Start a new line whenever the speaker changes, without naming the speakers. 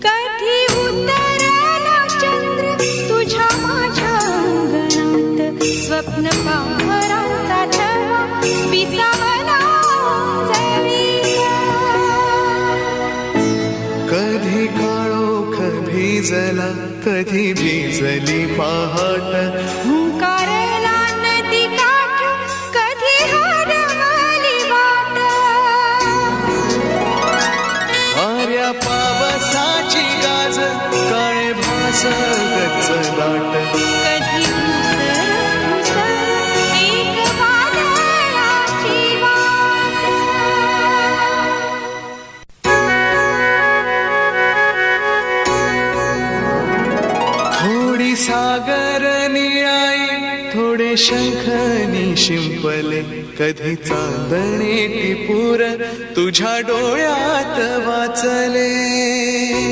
कधी उतरला चंद्र तुझ्या माझ्या अंगणात, स्वप्न पाहराचा थवा विसावला जळीला.
कधी काळोख भिजला, कधी भिजली पहाट,
हुंकारला नदी काठ, कधी हरवली वाट.
वाऱ्या पावसाची गाज, काळे भास गच्च दाट,
कधी धुसर धुसर एक वादळाची वाट.
थोडी सागर निळाई, थोडे शंखनी शिंपले, कधी चांदणे टिपूर तुझ्या डोळ्यात वाचले.